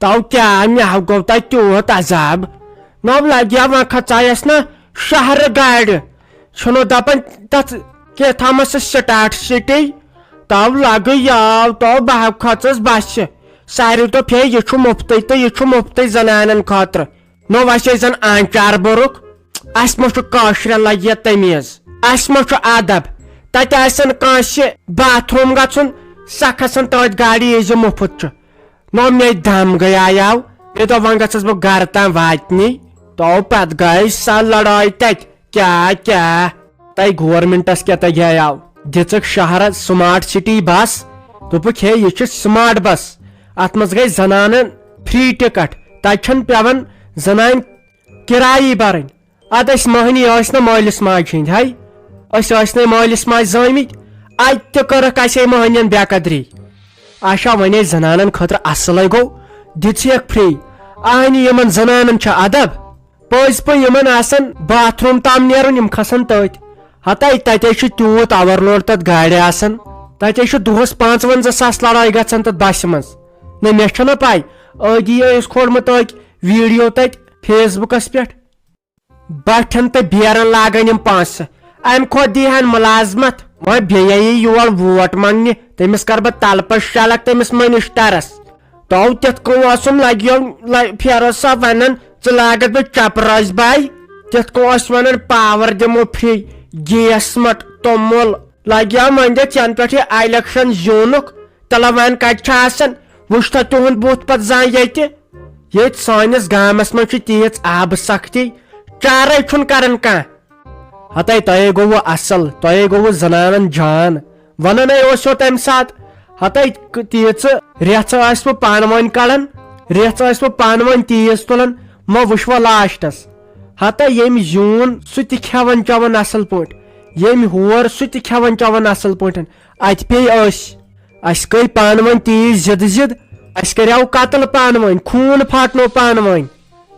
تو کیا مے گو تہ تیوت عذاب نو لگیا وۄنۍ کھژایس نا شہر گاڑِ چھُنو دپان تتھ کینٛہہ تھامس سٹاٹ سٹی تو لگے یاو تو بہ کھژس بسہِ ساروی دوٚپ ہے یہ چھُ مُفتٕے تہٕ یہ چھُ مُفتٕے زنانن خٲطرٕ نو اسے زن آنچار بوٚرُکھ اسہِ ما چھُ کٲشرٮ۪ن لگہِ یا تمیٖز اسہِ ما چھُ ادب تتہِ آسن کٲنٛسہِ باتھ روٗم گژھُن سۄ کھسن تٔتھۍ گاڑِ یہِ مُفت چھُ نو مے دم گٔیاو مےٚ دوٚپ وۄنۍ گژھس بہٕ گرٕ تام واتنی تو پتہٕ گٔے سۄ لڑٲے تتہِ کیٛاہ تۄہہِ گورمنٹس کیٛاہ تہِ گٔیاو دِژٕکھ شہرس سمارٹ سٹی بس دوٚپُکھ ہے یہِ چھُ سمارٹ بس اتھ منٛز گٔے زنانن فری ٹکٹ تتہِ چھنہٕ پیوان زنانہِ کرایی برٕنۍ اد أسۍ مٔہنی ٲسۍ نہٕ مٲلِس ماجہِ ہٕنٛدۍ ہے أسۍ ٲسۍ نہٕ مٲلِس ماجہِ زٲمٕتۍ اتہِ تہِ کٔرٕکھ اسے مٔہنین بے قدری اچھا وۄنۍ ٲسۍ زنانن خٲطرٕ اصلے گوٚو دِژیکھ فری اہنہِ یِمن زنانن چھِ ادب پٔزۍ پٲٹھۍ یِمن آسان باتھ روٗم تام نیرُن یِم کھسن تٔتھۍ ہتے تتے چھُ تیوٗت اوور لوڈ تتھ گاڑِ آسان تتے چھُ دۄہس 55,000 لڑٲے گژھان تتھ بسہِ منٛز نہ مےٚ چھُنہ پاے ٲدی اوس کھولمُت أکۍ ویڈیو تتہِ فیس بُکس پٮ۪ٹھ بٹھن تہٕ بیرن لاگان یِم پونٛسہٕ امہِ کھۄتہٕ دیٖہن مُلازمت وۄنۍ بیٚیہِ یی یور ووٹ منٛگنہِ تٔمِس کرٕ بہٕ تلپس شلک تٔمِس منسٹرس تو تِتھ کٔنۍ اوسُم لگیو فیروز صٲب ونان ژٕ لاگکھ بہٕ چپراز باے تِتھ کٔنۍ اوس ونان پاور دِمو فری گیس مٹ توٚمُل لگیو مٔنٛدِتھ ژےٚ پٮ۪ٹھ یہِ الیکشن زیوٗنُکھ تلہٕ وۄنۍ کتہِ چھُ آسان وٕچھ تہٕ تُہُنٛد بُتھ پتہٕ زانٛہہ ییٚتہِ سٲنِس گامس منٛز چھِ تیٖژ آبہٕ سختی چارے چھُنہٕ کران کانٛہہ ہتے تۄہے گوٚوٕ اصل تۄہے گوٚوٕ زنانن جان ونانے اوسو تمہِ ساتہٕ ہتے تیٖژٕ ریژھٕ ٲسۍ بہٕ پانہٕ ؤنۍ کڑان ریژھٕ ٲسۍ بہٕ پانہٕ ؤنۍ تیٖژ تُلان مہ وٕچھوا لاسٹس ہتے ییٚمۍ زیوٗن سُہ تہِ کھٮ۪وان چٮ۪وان اصل پٲٹھۍ ییٚمۍ ہور سُہ تہِ کھٮ۪وان چٮ۪وان اصل پٲٹھۍ اتہِ پیٚیہِ اسہِ گٔے پانہٕ ؤنۍ تیٖژ زِد اسہِ کریاو قتل پانہٕ ؤنۍ خوٗن پھاٹنو پانہٕ ؤنۍ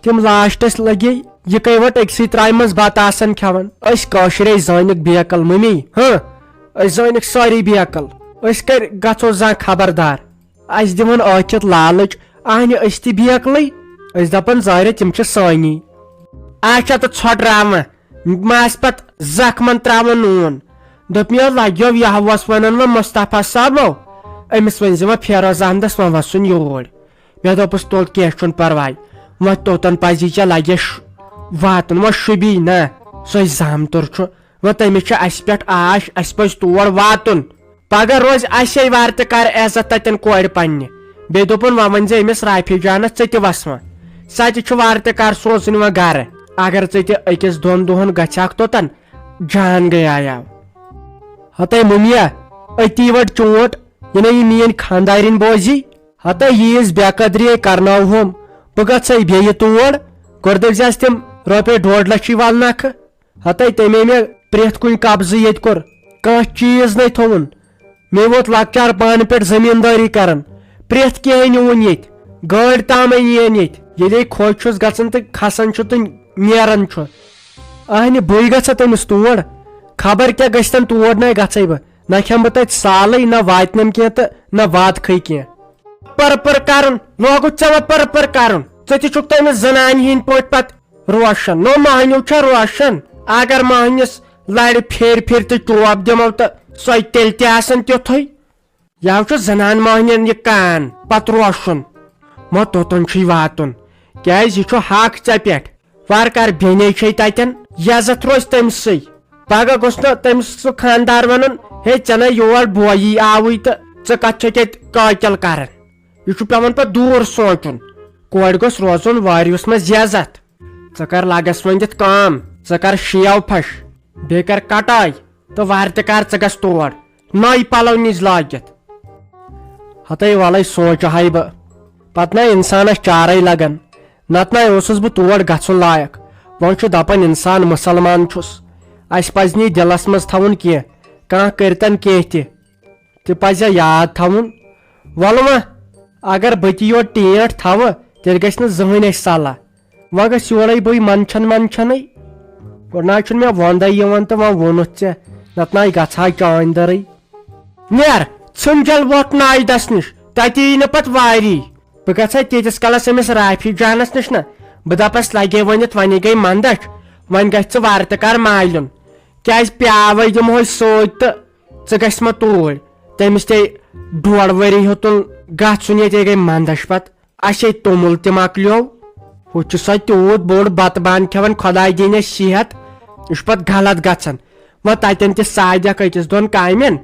تِم لاسٹس لگے یِکوٹ أکسٕے ترامہِ منٛز بتہٕ آسان کھٮ۪وان أسۍ کٲشرے زٲنِکھ بیکل ممی أسۍ زٲنِکھ سٲری بیکل أسۍ کر گژھو زانٛہہ خبردار اسہِ دِوان ٲکھِتھ لالٕچ اہنہِ أسۍ تہِ بیکلٕے أسۍ دپان ظٲہرِ تِم چھِ سٲنی اچھا تہٕ ژھۄٹراوان ما آسہِ پتہٕ زخمن تراوان نوٗن دوٚپ مےٚ لگیو یہِ اوس ونان وۄنۍ مُصطفیٰ صٲبو أمِس ؤنۍ زِ وۄنۍ فیروز احمدس وۄنۍ وسُن یور مےٚ دوٚپُس تُل کینٛہہ چھُنہٕ پرواے وۄنۍ توٚتن پزی ژےٚ لگہِ واتُن وۄنۍ شُبی نہ سُے زامتُر چھُ وۄنۍ تٔمِس چھِ اسہِ پٮ۪ٹھ آش اسہِ پزِ تور واتُن پگہہ روزِ اسے وارٕ تہِ کر عزت تتٮ۪ن کورِ پننہِ بیٚیہِ دوٚپُن وۄنۍ ؤنۍ زِ أمِس رافی جانس ژٕ تہِ وس وۄنۍ سۄ تہِ چھُ وارٕ تہِ کر سوزٕنۍ وۄنۍ گرٕ اگر ژٕ تہِ أکِس دۄن دۄہن گژھکھ توٚتن جان گٔیاو ہتے مُمیا أتی وٹ چونٹ یہِ میٲنۍ خاندارِنۍ بوزی ہتے ییٖژ بے قدری کرناوہوم بہٕ گژھے بیٚیہِ تور گۄڈٕ دٔپزٮ۪س تِم رۄپیہِ 1.5 لچھ والنکھٕ ہتے تمے مےٚ پرٛٮ۪تھ کُنہِ قبضہٕ ییٚتہِ کوٚر کانٛہہ چیٖز نَے تھوٚوُن مےٚ ووت لۄکچار پانہٕ پٮ۪ٹھ زٔمیٖندٲری کران پرٛٮ۪تھ کینٛہہ نیوٗن ییٚتہِ گٲڑۍ تامے نِیَن ییٚتہِ ییٚلے خۄش چھُس گژھان تہٕ کھسان چھُ تہٕ نیران چھُ اہنہِ بٕے گژھا تٔمِس تور خبر کیٛاہ گژھِ تن تور نَے گژھے بہٕ نہ کھٮ۪مہٕ بہٕ تتہِ سالٕے نہ واتنم کینٛہہ تہٕ نہ واتکھٕے کینٛہہ پٔر کرُن لوگُتھ ژےٚ وۄنۍ پٔر کرُن ژٕ تہِ چھُکھ تٔمِس زنانہِ ہِنٛدۍ پٲٹھۍ پتہٕ روشن نو مہنیوٗ چھا روشن اگر مہنِس لرِ پھیرِ تہٕ ٹوپ دِمو تہٕ سۄے تیٚلہِ تہِ آسان تیُتھُے یَوٕ چھُ زنان مہنین یہِ کان پتہٕ روشُن مہ توٚتن چھُے واتُن کیٛازِ یہِ چھُ حق ژےٚ پٮ۪ٹھ وارٕ کار بیٚنے چھے تتٮ۪ن عزت روزِ تٔمسٕے پگہہ گوٚژھ نہٕ تٔمِس سُہ خانٛدار ونُن ہے ژےٚ نَے یور بویی آوٕے تہٕ ژٕ کتھ چھکھ ییٚتہِ قٲتل کران یہِ چھُ پیوان پتہٕ دوٗر سونٛچُن کورِ گوٚژھ روزُن وٲرِوس منٛز عزت ژٕ کر لگس وۄنۍ دِتھ کٲم ژٕ کر شیو پھش بیٚیہِ کر کٹٲے تہٕ وارٕ تہِ کر ژٕ گژھ تور نٔے پلو نِج لٲگِتھ ہتے ولے سونٛچہے بہٕ پتہٕ نَے انسانس چارے لگان نتہٕ نَے اوسُس بہٕ تور گژھُن لایق وۄنۍ چھُ دپان انسان مُسلمان چھُس اسہِ پزِ نہٕ یہِ دِلس منٛز تھاوُن کینٛہہ کانٛہہ کٔرتن کینٛہہ تہِ پزِ یاد تھاوُن ولہٕ وۄنۍ اگر بہٕ تہِ یور ٹیٖٹھ تھاوٕ تیٚلہِ گژھِ نہٕ زٕہٕنۍ اسہِ صلح وۄنۍ گژھِ یورے بٕے منچھنٕے گۄڈٕ نہ چھُنہٕ مےٚ وۄندے یِوان تہٕ وۄنۍ ووٚنُتھ ژےٚ نتہٕ نَے گژھہا چٲنٛدرٕے نیر ژھٕنجل ووٚتھ نایدس نِش تتہِ یی نہٕ پتہٕ واری بہ گژھا تیتس کالس امس رافی جانس نش نا بہ دپس لگے ونت ونی گئی مندچ ون گژھِ وار تہ کر مالُن کیاز پیاوے دمہوے سۭتۍ تہٕ ژٕ گژھِ مہ توٗرۍ تٔمِس تے ڈۄڑ ؤری ہیوٚتُن گژھُن ییٚتہِ گٔے منٛدچھ پتہٕ اَسے توٚمُل تہِ مۄکلیو ہُہ چھُ سۄ تیوٗت بوٚڑ بتہٕ بانہٕ کھٮ۪وان خۄداے دِیِن اَسہِ صحت یہِ چھُ پتہٕ غلط گژھان وۄنۍ تتٮ۪ن تہِ سادکھ أکِس دۄن کامٮ۪ن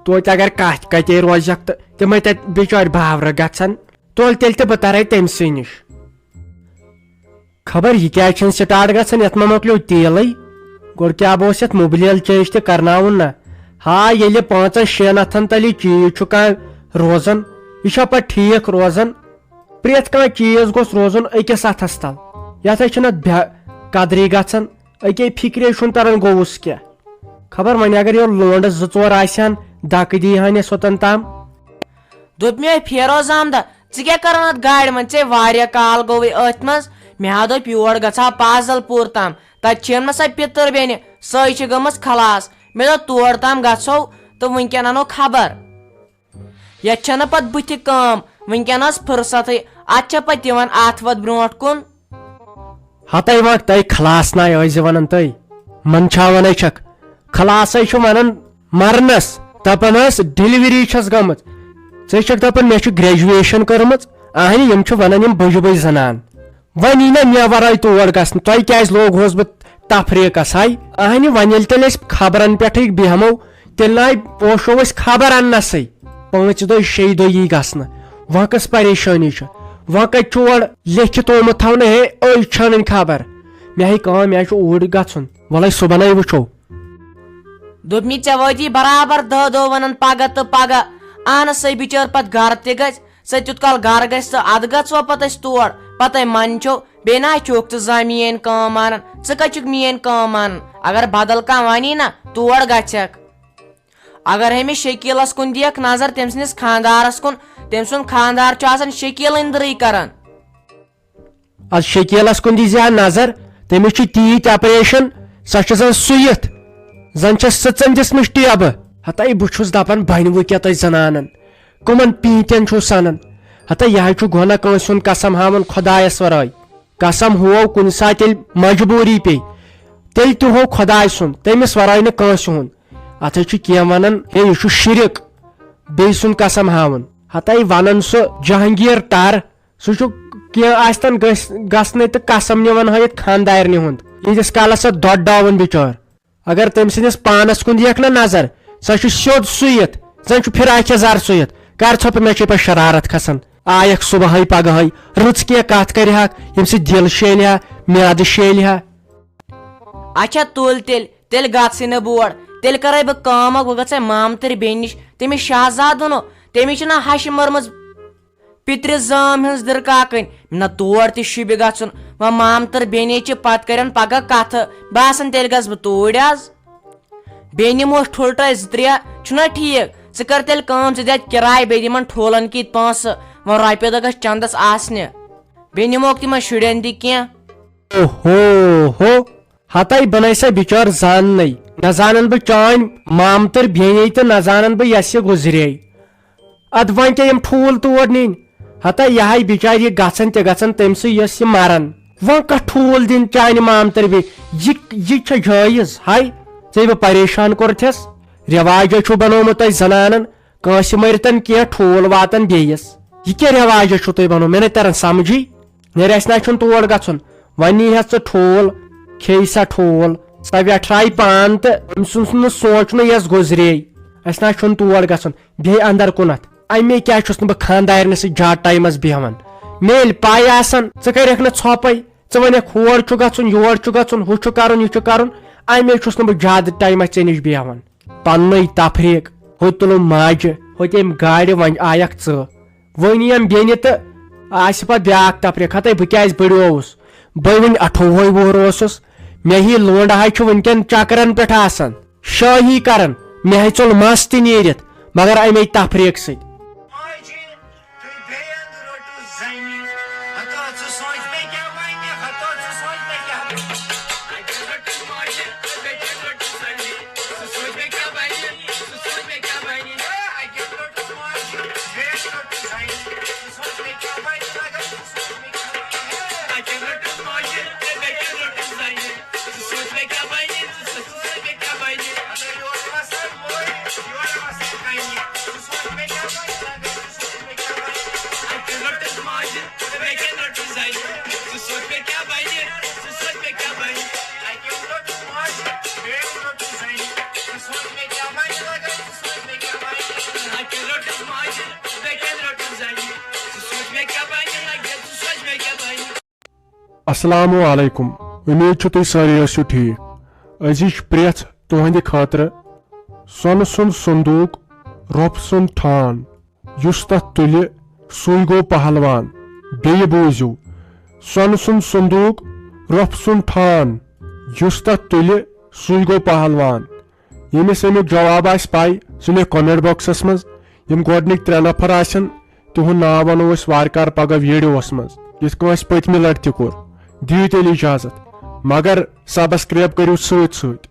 توتہِ اگر کتھ کتے روزکھ تہٕ تِمے تتہِ بِچٲرۍ باورٕ گژھان تُل تیٚلہِ تہِ بہٕ ترے تٔمسٕے نِش خبر یہِ کیازِ چھُنہٕ سٹارٹ گژھان یتھ ما مۄکلیو تیٖلٕے گۄڈٕ کیٛاہ بہٕ اوس یتھ موبلیل چینج تہِ کرناوُن نا ہا ییٚلہِ 5-6 ہتن تلی چیٖز چھُ کانٛہہ روزان یہِ چھا پتہٕ ٹھیٖک روزان پرٛٮ۪تھ کانٛہہ چیٖز گوٚژھ روزُن أکِس اتھس تل یتھ ہے چھُنہٕ اتھ قدرٕے گژھان أکے فکرے چھُنہٕ تران گوٚوُس کیٛاہ خبر وۄنۍ اگر یورٕ لونڈٕ 2-4 آسہن دکہٕ دیٖہن اَسہِ اوٚتن تام دوٚپ مےٚ فیروز احمدا ژٕ کیٛاہ کران اتھ گاڑِ منٛز ژےٚ واریاہ کال گوٚوٕے أتھۍ منٛز مےٚ ہا دوٚپ یور گژھہا پازل پوٗر تام تتہِ چھَم نہ سۄ پِتٕر بیٚنہِ سۄے چھِ گٔمٕژ خلاص مےٚ دوٚپ تور تام گژھو تہٕ وُنکیٚن انو خبر یتھ چھنہٕ پتہٕ بٕتھِ کٲم وُنکیٚن ٲس فرصتھٕے اتھ چھا پتہٕ دِوان اتھ وتھ برونٛٹھ کُن ہتے وۄنۍ تۄہہِ خلاص ناے ٲسۍ ونان تُہۍ منٛدچھاونے چھکھ خلاصے چھُ ونان مرنس دپان ٲس ڈیلوری چھس گٔمٕژ ژےٚ چھکھ دپان مےٚ چھِ گریجویشن کٔرمٕژ اہنہِ یِم چھِ ونان یِم بٕجہِ بٕجہِ زنان وۄنۍ یی نا مےٚ ورٲے تور گژھنہٕ تۄہہِ کیازِ لوگہوس بہٕ تفریٖقس ہاے اہنہِ وۄنۍ ییٚلہِ تیٚلہِ أسۍ خبرن پٮ۪ٹھٕے بیہمو تیٚلہِ ناے پوشو أسۍ خبر اننسٕے 5-6 دۄہ یی گژھنہٕ وۄنۍ کۄس پریشٲنی چھِ وۄنۍ کتہِ چھُ اورٕ لیکھِتھ آمُت تھاونہٕ ہے أزۍ چھنٕنۍ خبر مےٚ ہے کٲم مےٚ چھُ اوٗرۍ گژھُن وَلے صُبحنٕے وٕچھو دوٚپ مےٚ ژےٚ وٲتی برابر 10 دۄہ ونان پگہہ تہٕ پگہہ اہن سۄ بِچٲر پتہٕ گرٕ تہِ گژھِ سۄ تیُت کال گرٕ گژھِ تہٕ ادٕ گژھو پتہٕ أسۍ تور پتہٕ منٛدچھو بیٚیہِ نا چھُکھ ژٕ زانٛہہ میٲنۍ کٲم انان ژٕ کتہِ چھُکھ میٲنۍ کٲم انان اگر بدل کانٛہہ ونی نا تور گژھکھ اگر ہے مےٚ شکیٖلس کُن دِیکھ نظر تٔمۍ سٕنٛدِس خانٛدارس کُن تٔمۍ سُنٛد خانٛدار چھُ آسان شکیٖل أنٛدرٕے کران اد شکیٖلس کُن دی زِ نظر تٔمِس چھِ تیٖتۍ اپریشن سۄ چھِ زن سُیِتھ زن چھس سٕژن دِژمٕژ ٹیبہٕ ہتے بہٕ چھُس دپان بنوٕ کیٛاہ تۄہہِ زنانن کٕمن پیٖنتٮ۪ن چھُو سنان ہتے یہِ حظ چھُ گۄناہ کٲنٛسہِ ہُنٛد قسم ہاوان خۄدایس ورٲے قسم ہوو کُنہِ ساتہٕ ییٚلہِ مجبوٗری پیٚیہِ تیٚلہِ تہِ ہوو خۄداے سُنٛد تٔمِس ورٲے نہٕ کٲنٛسہِ ہُنٛد اتھ حظ چھُ کینٛہہ ونان ہے یہِ چھُ شرک بیٚیہِ سُنٛد قسم ہاوان ہتے ونان سُہ جہانگیٖر ٹر سُہ چھُ کینٛہہ آسہِ تن گژھنٕے تہٕ قسم نِوان ہٲیِتھ خانٛدارنہِ ہُنٛد ییٖتِس کالس سۄ دۄدڈاوان بِچٲر اگر تٔمۍ سٕنٛدِس پانس کُن دِیکھ نا نظر سۄ چھِ سیوٚد سُیِتھ زن چھُ فراق یزار سُیِتھ کر ژھۄپہٕ مےٚ چھِ پتہٕ شرارت کھسان آیکھ صبحٲے پگہٲے رٕژ کینٛہہ کتھ کرِ ہاکھ ییٚمہِ سۭتۍ دِل شیلہِ ہا میادٕ شیلہِ ہا اچھا تُل تیٚلہِ گژھٕے نہٕ بور تیٚلہِ کرے بہٕ کٲم اکھ بہٕ گژھے مامتٕرۍ بیٚنہِ نِش تٔمِس شہزاد ووٚنو تٔمِس چھِ نا ہشہِ مٔرمٕژ پِترِ زٲم ہٕنٛز دٕرکاکٕنۍ نہ تور تہِ شوٗبہِ گژھُن وۄنۍ مامتٕر بیٚنہِ چھِ پتہٕ کرن پگہہ کتھٕ باسان تیٚلہِ گژھٕ بہٕ توٗرۍ آز بیٚیہِ نِمو ٹھُلٹے 2-3 چھُنا ٹھیٖک ژٕ کر تیٚلہِ کٲم ژٕ دِکھ کِراے بیٚیہِ دِمن ٹھوٗلن کِتھ پونٛسہٕ وۄنۍ رۄپیہِ دہ گژھِ چندس آسنہِ بیٚیہِ نِموکھ تِمن شُرٮ۪ن تہِ کینٛہہ اوہو ہتے بنٲے سۄ بِچٲر زاننٕے نہ زانن بہٕ چٲنۍ مامتٕر بیٚنے تہٕ نہ زانن بہٕ یۄس یہِ گُزرے اد وۄنۍ کیٛاہ یِم ٹھوٗل تور نِنۍ ہتے یہِ بِچارِ یہِ گژھان تہِ گژھان تٔمسٕے یۄس یہِ مران وۄنۍ کتھ ٹھوٗل دِنۍ چانہِ مامتٕر بیٚیہِ یہِ چھا جٲیز ہاے ژےٚ بہٕ پریشان کوٚرتھس رٮ۪واجا چھُ بنومُت تۄہہِ زنانن کٲنٛسہِ مٔرتن کینٛہہ ٹھوٗل واتان بیٚیِس یہِ کیٛاہ رٮ۪واجا چھُو تۄہہِ بنومُت مےٚ نہٕ تران سمجھی نیرِ اسہِ نہ چھُنہٕ تور گژھُن وۄنۍ نی ہس ژٕ ٹھوٗل کھیٚیہِ سا ٹھوٗل سۄ ویٹھراے پان تہٕ أمۍ سُنٛد نہٕ سونٛچنُے یۄس گُزرے اسہِ نہ چھُنہٕ تور گژھُن بیٚیہِ اندر کُنتھ امے کیٛازِ چھُس نہٕ بہٕ خانٛدارنہِ سۭتۍ زیادٕ ٹایمس بیہوان مےٚ ییٚلہِ پاے آسان ژٕ کریکھ نہٕ ژھۄپے ژٕ ونکھ ہور چھُ گژھُن یور چھُ گژھُن ہُہ چھُ کرُن یہِ چھُ کرُن امے چھُس نہٕ بہٕ زیادٕ ٹایمس ژےٚ نِش بیہوان پننُے تفریٖق ہُہ تُلُم ماجہِ ہُہ تٔمۍ گاڑِ وۄنۍ آیکھ ژٕ وۄنۍ یِم بیٚنہِ تہٕ آسہِ پتہٕ بیاکھ تفریٖق ہتے بہٕ کیٛازِ بٔڑیووُس بہٕ وُنہِ 28 وُہُر اوسُس مےٚ ہی لونڈٕ ہاے چھُ وُنکٮ۪ن چکرن پٮ۪ٹھ آسان شٲہی کران مےٚ ہے ژوٚل مس تہِ نیٖرِتھ مگر امے تفریٖق سۭتۍ Right. السلام علیکم امید چھو تُہۍ سٲری ٲسِو ٹھیٖک أزِچ پرٛٮ۪ژھ تُہنٛدِ خٲطرٕ سۄنہٕ سُنٛد صندوٗق رۄپہٕ سُنٛد ٹھان یُس تتھ تُلہِ سُے گوٚو پہلوان بیٚیہِ بوٗزِو سۄنہٕ سُنٛد صندوٗق رۄپہٕ سُنٛد ٹھان یُس تتھ تُلہِ سُے گوٚو پہلوان ییٚمِس امیُک جواب آسہِ پاے سُہ لیکھِ کومنٹ باکسس منٛز یِم گۄڈنِکۍ 3 نفر آسن تِہُنٛد ناو ونو أسۍ وارٕ کارٕ پگہہ ویڈیوس منٛز یِتھ کٔنۍ اَسہِ پٔتمہِ لٹہِ تہِ کوٚر دِیِو تیٚلہِ اِجازت مگر سبسکرایب کٔرِو سۭتۍ سۭتۍ